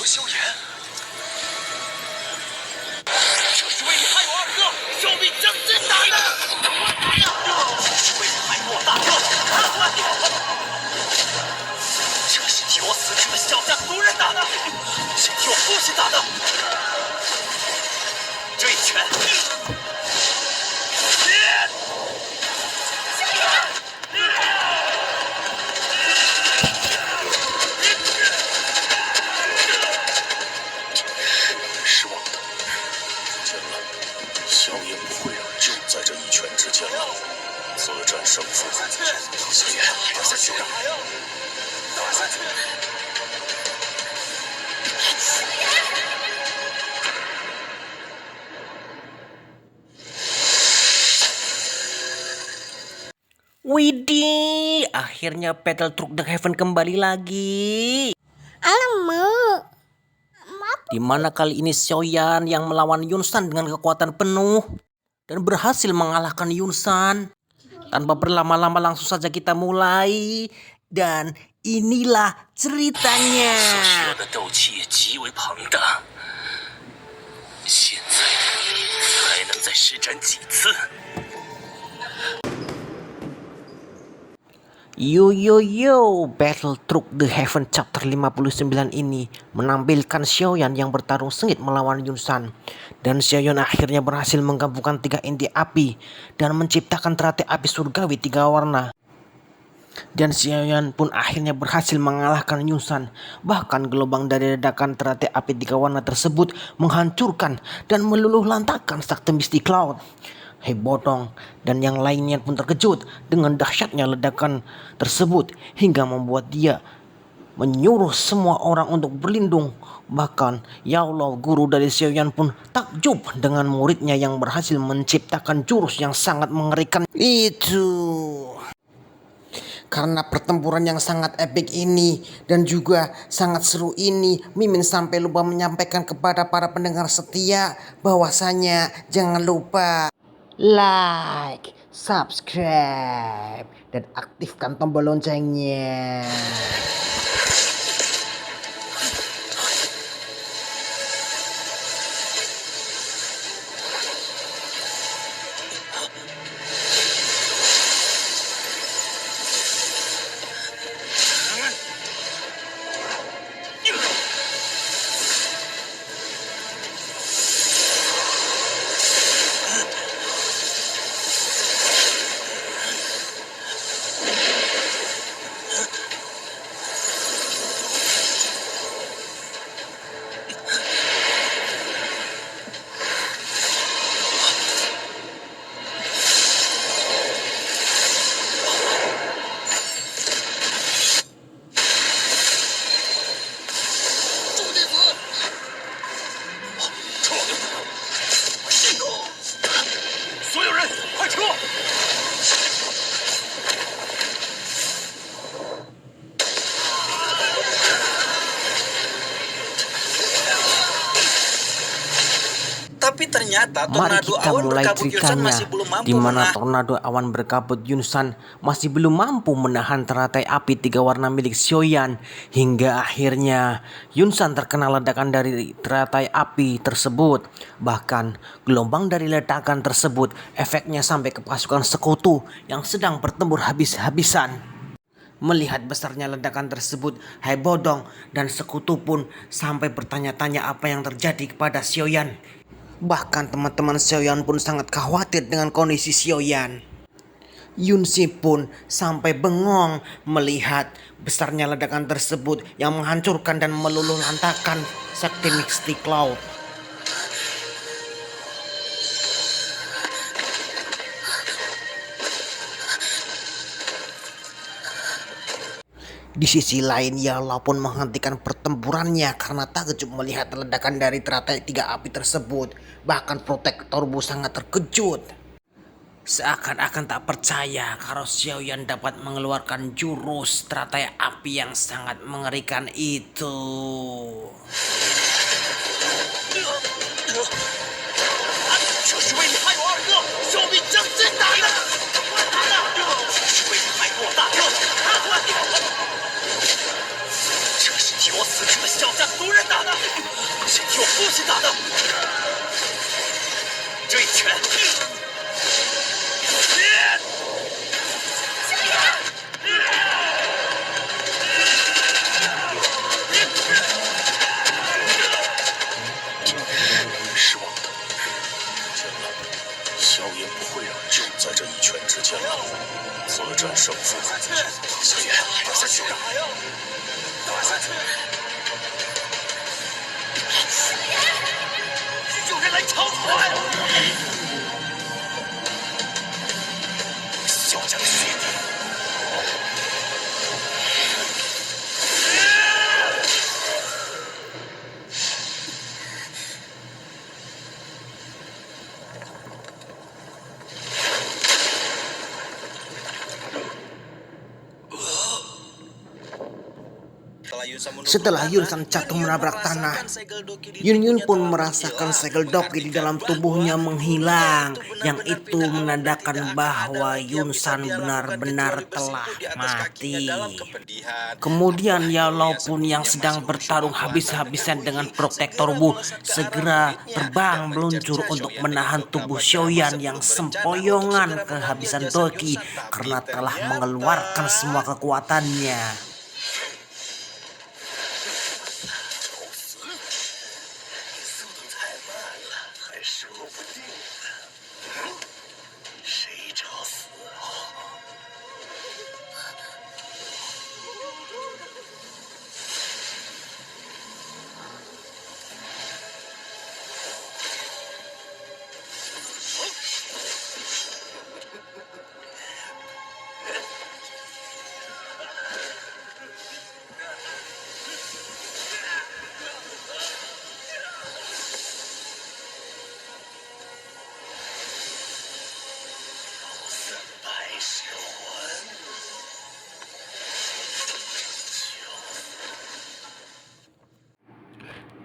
萧炎，这是为你害我二哥受命将军打的，这是为你害我大哥他这是替我死去的萧家族人打的，是替我父亲打的。这一拳，是我的。见了，萧炎不会就在这一拳之间了。此战胜负，萧炎打下去。打下去。Widih, akhirnya Battle Truck The Heaven kembali lagi. Alamak. Dimana kali ini Xiaoyan yang melawan Yunsan dengan kekuatan penuh dan berhasil mengalahkan Yunsan. Tanpa berlama-lama langsung saja kita mulai. Dan inilah ceritanya. Yo yo yo, Battle Truck The Heaven chapter 59 ini menampilkan Xiaoyan yang bertarung sengit melawan Yunsan. Dan Xiaoyan akhirnya berhasil menggabungkan 3 inti api dan menciptakan teratai api surgawi 3 warna. Dan Xiaoyan pun akhirnya berhasil mengalahkan Yunsan. Bahkan gelombang dari ledakan teratai api 3 warna tersebut menghancurkan dan meluluh lantakkan sakti Misty Cloud. Hei Bodong dan yang lainnya pun terkejut dengan dahsyatnya ledakan tersebut hingga membuat dia menyuruh semua orang untuk berlindung. Bahkan ya Allah, guru dari Xiaoyan pun takjub dengan muridnya yang berhasil menciptakan jurus yang sangat mengerikan itu. Karena pertempuran yang sangat epik ini dan juga sangat seru ini, Mimin sampai lupa menyampaikan kepada para pendengar setia bahwasanya jangan lupa like, subscribe, dan aktifkan tombol loncengnya. Tapi ternyata Mari tornado kita awan mulai berkabut Yunsan ceritanya, masih belum mampu di mana menahan. tornado awan berkabut Yunsan masih belum mampu menahan teratai api 3 warna milik Xiaoyan. Hingga akhirnya Yunsan terkena ledakan dari teratai api tersebut. Bahkan gelombang dari ledakan tersebut efeknya sampai ke pasukan sekutu yang sedang bertempur habis-habisan. Melihat besarnya ledakan tersebut, Hai Bodong dan sekutu pun sampai bertanya-tanya apa yang terjadi kepada Xiaoyan. Bahkan teman-teman Xiaoyan pun sangat khawatir dengan kondisi Xiaoyan. Yunsi pun sampai bengong melihat besarnya ledakan tersebut yang menghancurkan dan meluluh lantakkan sakti Misty Cloud. Di sisi lain Yala pun menghentikan pertempurannya karena takjub melihat ledakan dari teratai 3 api tersebut. Bahkan Protektor Bu sangat terkejut. Seakan-akan tak percaya kalau Xiaoyan dapat mengeluarkan jurus teratai api yang sangat mengerikan itu. 此时的小家族人打的，先替我父亲打的。这一拳，失望的。天哪，硝烟不会让人就在这一拳之间了。此战胜负，小野，打下去！打下去！有人来抢团！萧家的兄弟！Setelah Yunsan jatuh menabrak tanah, Yun Yun pun merasakan segel doki di dalam tubuhnya menghilang, yang itu menandakan bahwa Yunsan benar-benar telah mati. Kemudian Yao pun yang sedang bertarung habis-habisan dengan Protektor Wu segera terbang meluncur untuk menahan tubuh Xiaoyan yang sempoyongan kehabisan doki karena telah mengeluarkan semua kekuatannya.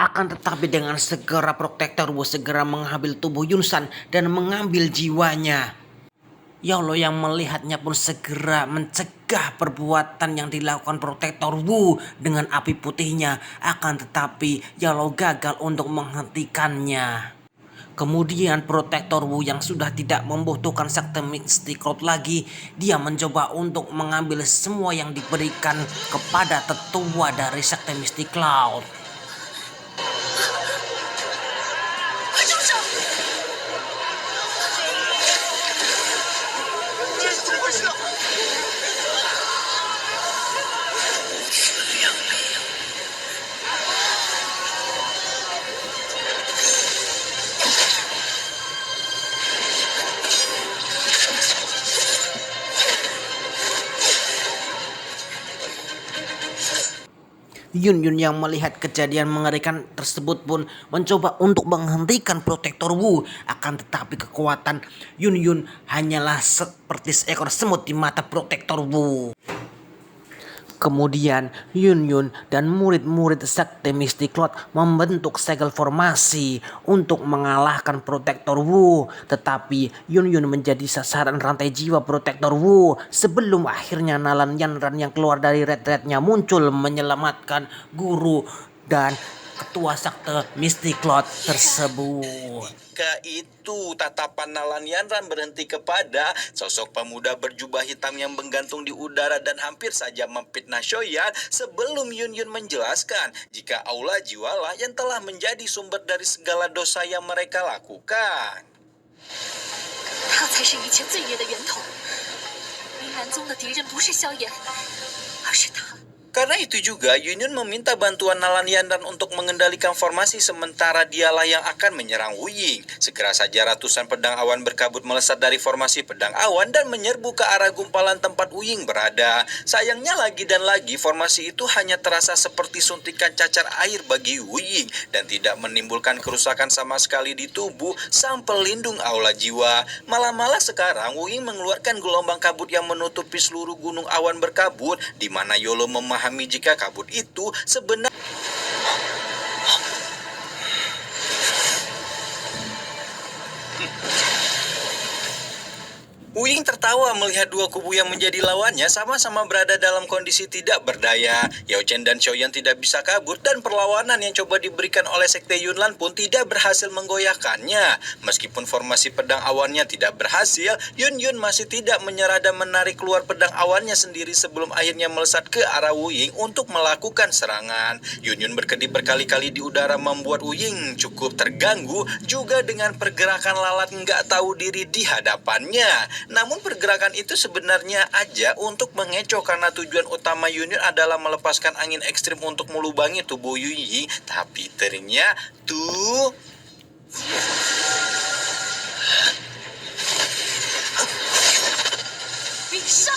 'Akan tetapi dengan segera Protektor Wu segera mengambil tubuh Yunsan dan mengambil jiwanya. Yao yang melihatnya pun segera mencegah perbuatan yang dilakukan Protektor Wu dengan api putihnya. Akan tetapi Yao gagal untuk menghentikannya. Kemudian Protektor Wu yang sudah tidak membutuhkan Sakti Misty Cloud lagi, dia mencoba untuk mengambil semua yang diberikan kepada tetua dari Sakti Misty Cloud. Yun Yun yang melihat kejadian mengerikan tersebut pun mencoba untuk menghentikan Protektor Wu. Akan tetapi kekuatan Yun Yun hanyalah seperti seekor semut di mata Protektor Wu. Kemudian Yun Yun dan murid-murid Sakti Misty Cloud membentuk segel formasi untuk mengalahkan Protektor Wu. Tetapi Yun Yun menjadi sasaran rantai jiwa Protektor Wu sebelum akhirnya Nalan Yanran yang keluar dari red-rednya muncul menyelamatkan guru dan ketua Sakti Misty Cloud tersebut. Ketika itu tatapan Nalan Yanran berhenti kepada sosok pemuda berjubah hitam yang menggantung di udara dan hampir saja memfitnah Xiaoyan sebelum Yun Yun menjelaskan jika aula jiwalah yang telah menjadi sumber dari segala dosa yang mereka lakukan. 他才是一切罪孽的源头。明兰宗的敌人不是萧炎，而是他。 Karena itu juga Yun Yun meminta bantuan Nalan Yanran untuk mengendalikan formasi sementara dialah yang akan menyerang Wu Ying. Segera saja ratusan pedang awan berkabut melesat dari formasi pedang awan dan menyerbu ke arah gumpalan tempat Wu Ying berada. Sayangnya lagi dan lagi formasi itu hanya terasa seperti suntikan cacar air bagi Wu Ying dan tidak menimbulkan kerusakan sama sekali di tubuh sang pelindung aula jiwa. Malah sekarang Wu Ying mengeluarkan gelombang kabut yang menutupi seluruh gunung awan berkabut di mana Yolo memahami jika kabut itu sebenarnya Wuying tertawa melihat dua kubu yang menjadi lawannya sama-sama berada dalam kondisi tidak berdaya. Yao Chen dan Xiaoyan tidak bisa kabur dan perlawanan yang coba diberikan oleh Sekte Yunlan pun tidak berhasil menggoyahkannya. Meskipun formasi pedang awannya tidak berhasil, Yun Yun masih tidak menyerah dan menarik keluar pedang awannya sendiri sebelum akhirnya melesat ke arah Wuying untuk melakukan serangan. Yun Yun berkedip berkali-kali di udara membuat Wuying cukup terganggu juga dengan pergerakan lalat nggak tahu diri di hadapannya. Namun pergerakan itu sebenarnya aja untuk mengecoh karena tujuan utama Yun Yun adalah melepaskan angin ekstrim untuk melubangi tubuh Yu Ying. Tapi ternyata tuh bisa.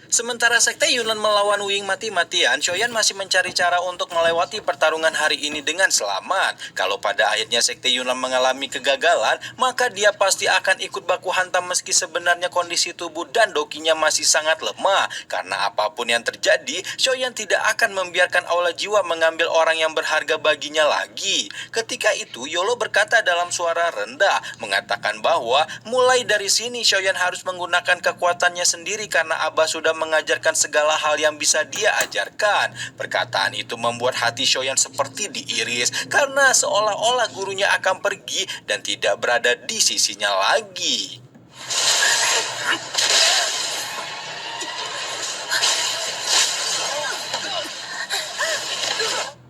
Sementara Sekte Yunlan melawan Wuying mati-matian, Xiaoyan masih mencari cara untuk melewati pertarungan hari ini dengan selamat. Kalau pada akhirnya Sekte Yunlan mengalami kegagalan, maka dia pasti akan ikut baku hantam meski sebenarnya kondisi tubuh dan dokinya masih sangat lemah. Karena apapun yang terjadi, Xiaoyan tidak akan membiarkan aula jiwa mengambil orang yang berharga baginya lagi. Ketika itu, Yolo berkata dalam suara rendah, mengatakan bahwa mulai dari sini Xiaoyan harus menggunakan kekuatannya sendiri karena Abah sudah mengajarkan segala hal yang bisa dia ajarkan. Perkataan itu membuat hati Xiaoyan seperti diiris karena seolah-olah gurunya akan pergi dan tidak berada di sisinya lagi.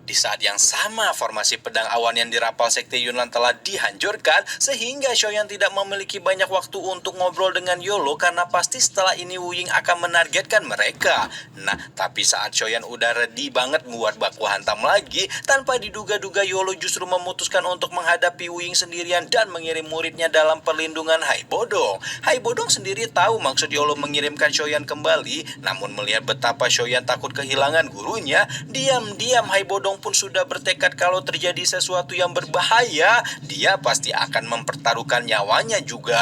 Di saat yang sama, formasi pedang awan yang dirapal Sekte Yunlan telah dihancurkan sehingga Xiaoyan tidak memiliki banyak waktu untuk ngobrol dengan Yolo karena pasti setelah ini Wuying akan menargetkan mereka. Nah, tapi saat Xiaoyan udah ready banget buat baku hantam lagi, tanpa diduga-duga Yolo justru memutuskan untuk menghadapi Wuying sendirian dan mengirim muridnya dalam perlindungan Hai Bodong. Hai Bodong sendiri tahu maksud Yolo mengirimkan Xiaoyan kembali, namun melihat betapa Xiaoyan takut kehilangan gurunya, diam-diam Hai Bodong pun sudah bertekad kalau terjadi sesuatu yang berbahaya, dia pasti akan mempertaruhkan nyawanya juga.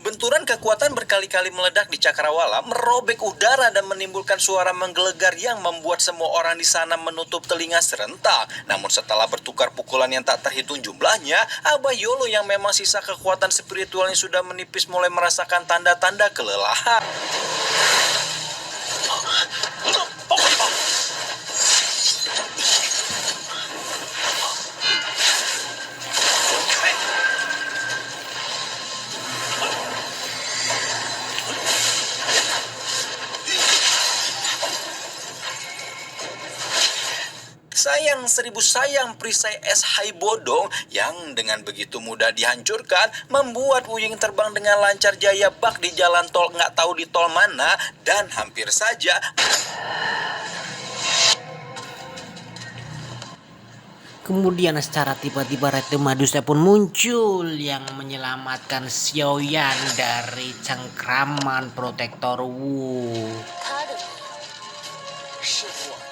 Benturan kekuatan berkali-kali meledak di cakrawala, merobek udara dan menimbulkan suara menggelegar yang membuat semua orang di sana menutup telinga serentak. Namun setelah bertukar pukulan yang tak terhitung jumlahnya, Abah Yolo yang memang sisa kekuatan spiritualnya sudah menipis mulai merasakan tanda-tanda kelelahan. Sayang seribu sayang perisai es Hai Bodong yang dengan begitu mudah dihancurkan membuat Wuying terbang dengan lancar jaya bak di jalan tol nggak tahu di tol mana dan hampir saja Kemudian secara tiba-tiba Rete Madusa pun muncul yang menyelamatkan Xiaoyan dari cengkraman Protektor Wu. 他的命是我